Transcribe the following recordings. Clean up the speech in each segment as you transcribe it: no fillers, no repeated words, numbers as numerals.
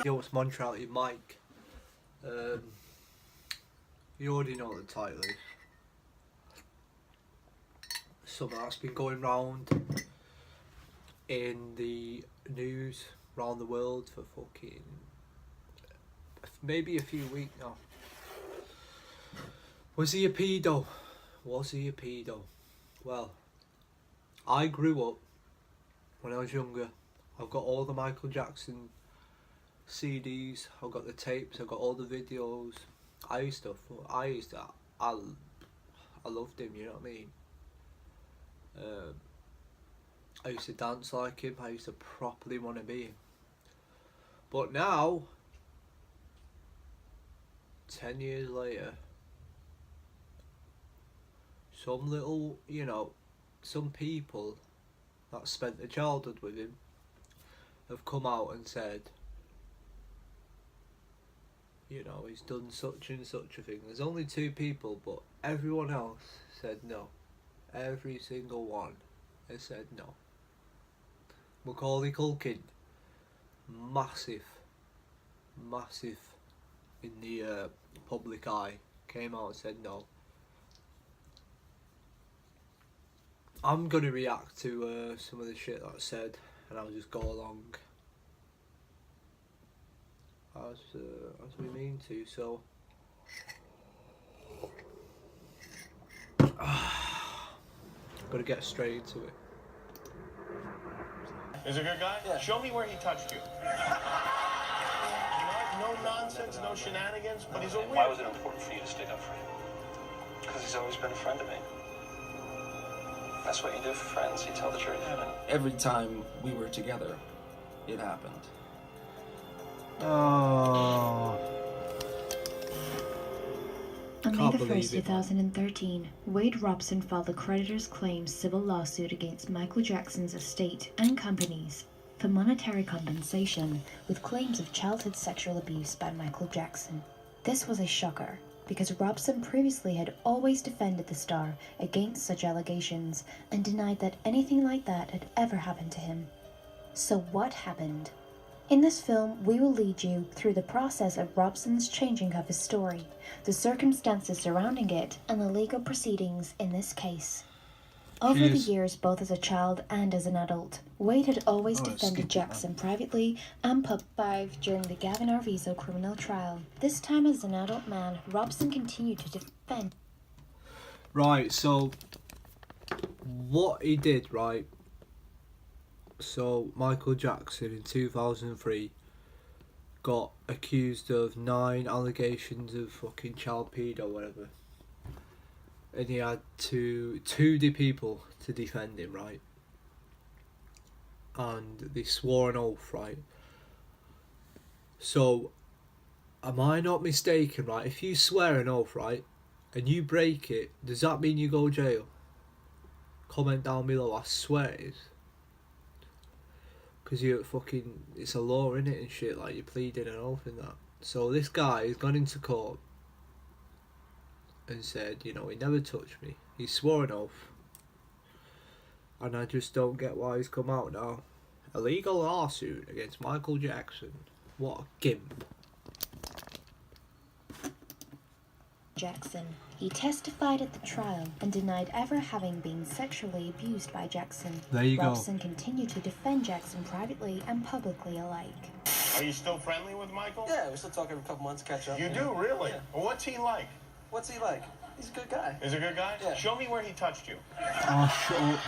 Yo, it's Montreality Mike. You already know the title is. Something that's been going round in the news around the world for fucking maybe a few weeks now. Was he a pedo? Was he a pedo? Well, I grew up when I was younger. I've got all the Michael Jackson CDs, I've got the tapes, I've got all the videos. I loved him, you know what I mean? I used to dance like him, I used to properly want to be him. But now, 10 years later, some little, some people that spent their childhood with him have come out and said, he's done such and such a thing. There's only 2 people, but everyone else said no. Every single one has said no. Macaulay Culkin, massive in the public eye, came out and said no. I'm gonna react to some of the shit that's said, and I'll just go along as we mean to. So gotta get straight into it. Is a good guy? Yeah. Show me where he touched you. No nonsense, no shenanigans, but he's a weird. Why was it important for you to stick up for him? Because he's always been a friend to me. That's what you do for friends, you tell the truth. Every time we were together, it happened. Oh. On May the 1st, 2013, Wade Robson filed a creditor's claims civil lawsuit against Michael Jackson's estate and companies for monetary compensation, with claims of childhood sexual abuse by Michael Jackson. This was a shocker, because Robson previously had always defended the star against such allegations and denied that anything like that had ever happened to him. So what happened? In this film, we will lead you through the process of Robson's changing of his story, the circumstances surrounding it, and the legal proceedings in this case. Over the years, both as a child and as an adult, Wade had always defended Jackson privately and publicly during the Gavin Arvizo criminal trial. This time as an adult man, Robson continued to defend. Right, so what he did, right? So Michael Jackson in 2003 got accused of 9 allegations of fucking child pedo, whatever. And he had two the people to defend him, right? And they swore an oath, right? So, am I not mistaken, right? If you swear an oath, right, and you break it, does that mean you go jail? Comment down below, I swear it is. Because it's a law, innit, and shit, like you're pleading an oath in that. So this guy has gone into court and said, he never touched me. He swore an oath. And I just don't get why he's come out now. A legal lawsuit against Michael Jackson. What a gimp. Jackson. He testified at the trial and denied ever having been sexually abused by Jackson. There you Robson continued to defend Jackson privately and publicly alike. Are you still friendly with Michael? Yeah, we still talk every couple months, catch up. You do, really? Yeah. Well, what's he like? What's he like? He's a good guy. Is a good guy? Yeah. Show me where he touched you. Oh, shut up.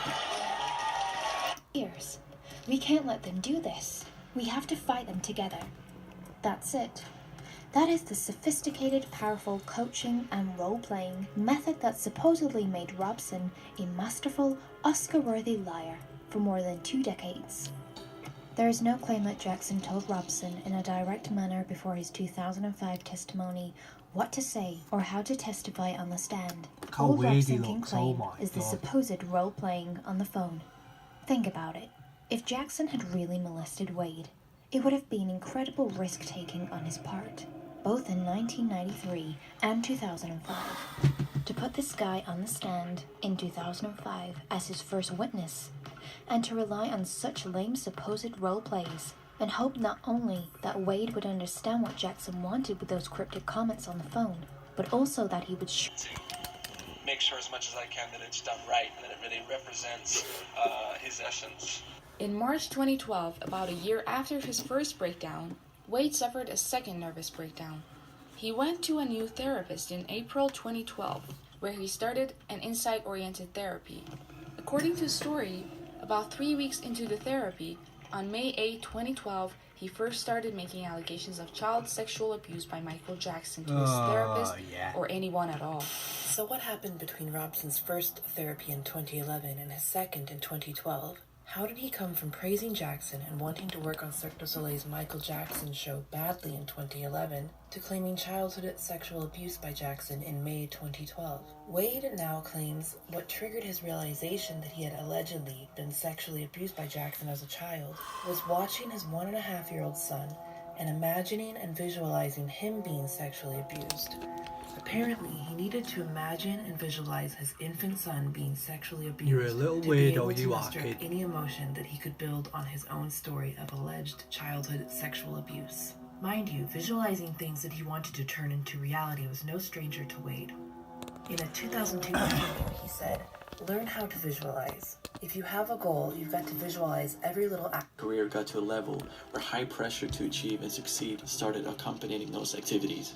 Years. We can't let them do this. We have to fight them together. That's it. That is the sophisticated, powerful coaching and role-playing method that supposedly made Robson a masterful, Oscar-worthy liar for more than 2 decades. There is no claim that Jackson told Robson in a direct manner before his 2005 testimony what to say or how to testify on the stand. All Robson can claim is the supposed role-playing on the phone. Think about it. If Jackson had really molested Wade, it would have been incredible risk-taking on his part, both in 1993 and 2005. To put this guy on the stand in 2005 as his first witness, and to rely on such lame supposed role plays and hoped not only that Wade would understand what Jackson wanted with those cryptic comments on the phone, but also that he would make sure as much as I can that it's done right and that it really represents his essence. In March 2012, about a year after his first breakdown, Wade suffered a second nervous breakdown. He went to a new therapist in April 2012, where he started an insight-oriented therapy. According to the story, about 3 weeks into the therapy, on May 8, 2012, he first started making allegations of child sexual abuse by Michael Jackson to his therapist or anyone at all. So what happened between Robson's first therapy in 2011 and his second in 2012? How did he come from praising Jackson and wanting to work on Cirque du Soleil's Michael Jackson show badly in 2011 to claiming childhood sexual abuse by Jackson in May 2012? Wade now claims what triggered his realization that he had allegedly been sexually abused by Jackson as a child was watching his 1.5-year-old son and imagining and visualizing him being sexually abused. Apparently, he needed to imagine and visualize his infant son being sexually abused. You're a little to be able weirdo, to you are, muster kid. any emotion that he could build on his own story of alleged childhood sexual abuse. Mind you, visualizing things that he wanted to turn into reality was no stranger to Wade. In a 2002 interview, he said, "Learn how to visualize. If you have a goal, you've got to visualize every little act." Career got to a level where high pressure to achieve and succeed started accompanying those activities.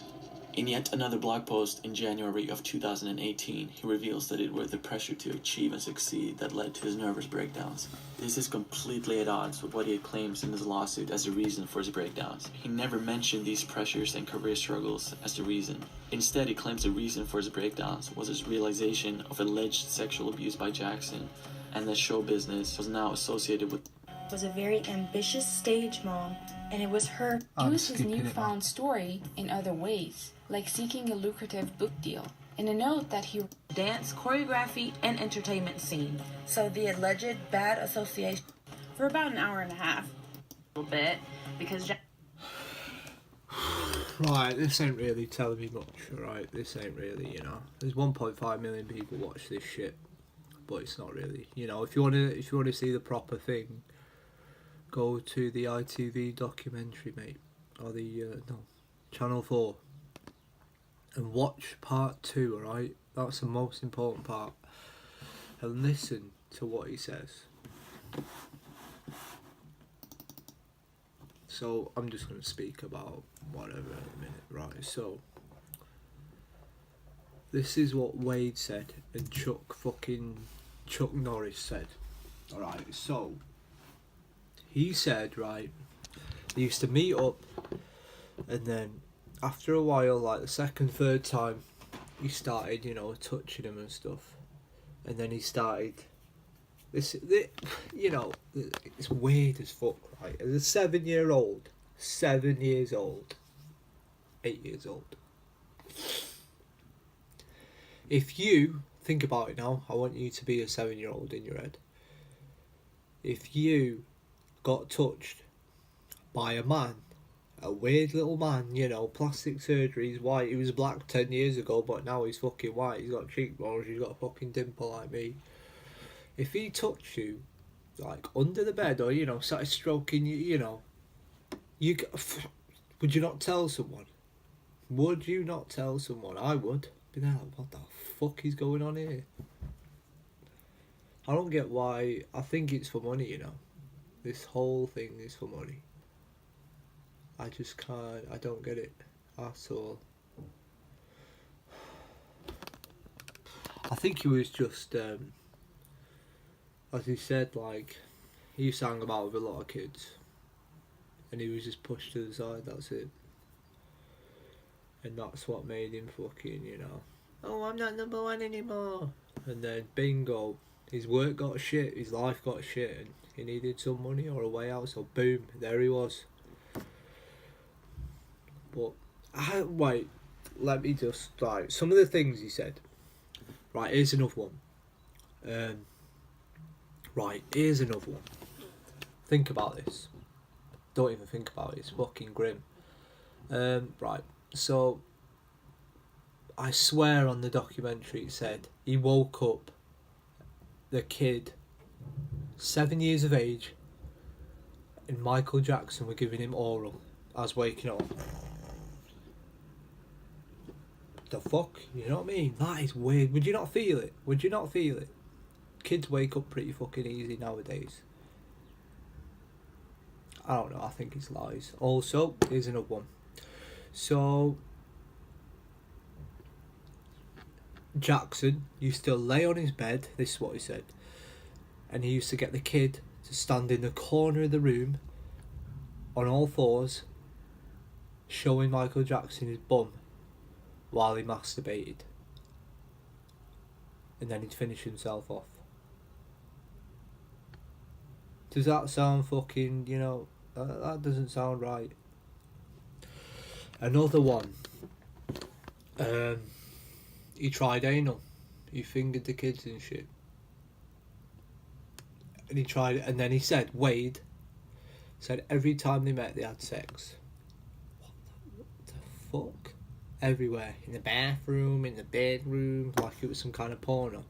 In yet another blog post in January of 2018, he reveals that it was the pressure to achieve and succeed that led to his nervous breakdowns. This is completely at odds with what he claims in his lawsuit as a reason for his breakdowns. He never mentioned these pressures and career struggles as the reason. Instead, he claims the reason for his breakdowns was his realization of alleged sexual abuse by Jackson, and that show business was now associated with was a very ambitious stage mom, and it was her Use his newfound story in other ways, like seeking a lucrative book deal. In a note that he Dance, choreography, and entertainment scene. So the alleged bad association for about an hour and a half. A little bit, because Right, this ain't really telling me much, right? This ain't really, There's 1.5 million people watch this shit, but it's not really. If you wanna see the proper thing, go to the ITV documentary, mate, or the Channel 4, and watch part 2. Alright, that's the most important part, and listen to what he says. So I'm just going to speak about whatever in a minute, right? So this is what Wade said and Chuck Norris said. Alright, so he said, right, they used to meet up, and then after a while, like the second, third time, he started, touching him and stuff, and then he started it's weird as fuck, right? As a 7 years old, 8 years old. If you think about it now, I want you to be a 7-year-old in your head. If you got touched by a man, a weird little man, plastic surgery, he's white, he was black 10 years ago, but now he's fucking white, he's got cheekbones, he's got a fucking dimple like me. If he touched you, like, under the bed, or, started stroking you, would you not tell someone? Would you not tell someone? I would. Be there, like, what the fuck is going on here? I don't get why. I think it's for money, This whole thing is for money. I just can't, I don't get it at all. I think he was just, as he said, like, he used to hang about with a lot of kids, and he was just pushed to the side, that's it. And that's what made him fucking, oh, I'm not number one anymore. And then, bingo, his work got shit, his life got shit, and he needed some money or a way out, so boom, there he was. But, wait, let me just, like, some of the things he said. Right, here's another one. Right, here's another one. Think about this. Don't even think about it, it's fucking grim. Right, so, I swear on the documentary it said he woke up the kid, 7 years of age, and Michael Jackson were giving him oral as waking up. The fuck? You know what I mean? That is weird. Would you not feel it? Would you not feel it? Kids wake up pretty fucking easy nowadays. I don't know, I think it's lies. Also, here's another one. So, Jackson used to lay on his bed, this is what he said, and he used to get the kid to stand in the corner of the room on all fours, showing Michael Jackson his bum while he masturbated. And then he'd finish himself off. Does that sound fucking, you know, that doesn't sound right. Another one. He tried anal. He fingered the kids and shit. And he tried it, and then he said, Wade said every time they met they had sex. What the fuck? Everywhere. In the bathroom, in the bedroom, like it was some kind of porno.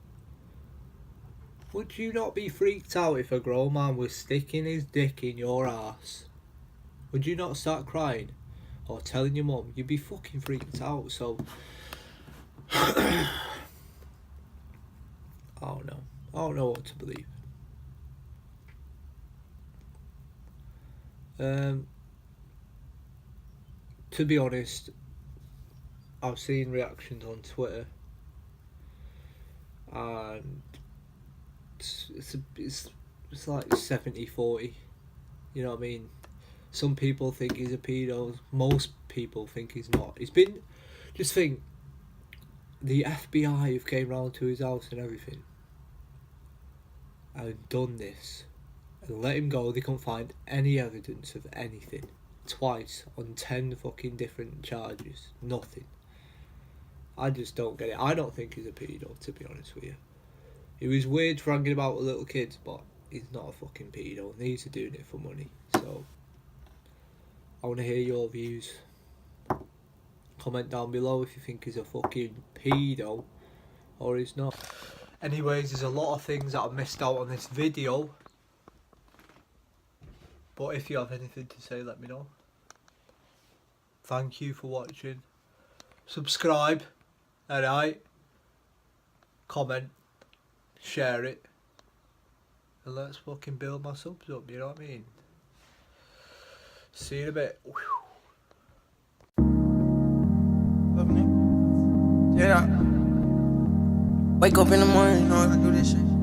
Would you not be freaked out if a grown man was sticking his dick in your ass? Would you not start crying? Or telling your mum? You'd be fucking freaked out, so... I don't know. I don't know what to believe. To be honest, I've seen reactions on Twitter, and it's like 70-40. You know what I mean? Some people think he's a pedo. Most people think he's not. He's been... Just think, the FBI have came round to his house and everything and done this and let him go. They couldn't find any evidence of anything. Twice on 10 fucking different charges. Nothing. I just don't get it. I don't think he's a pedo, to be honest with you. He was weird fragging about with little kids, but he's not a fucking pedo. And he's doing it for money. So, I want to hear your views. Comment down below if you think he's a fucking pedo or he's not. Anyways, there's a lot of things that I've missed out on this video. But if you have anything to say, let me know. Thank you for watching. Subscribe. Alright. Comment. Share it. And let's fucking build my subs up, you know what I mean? See you in a bit. Yeah. Wake up in the morning, you know I do this shit.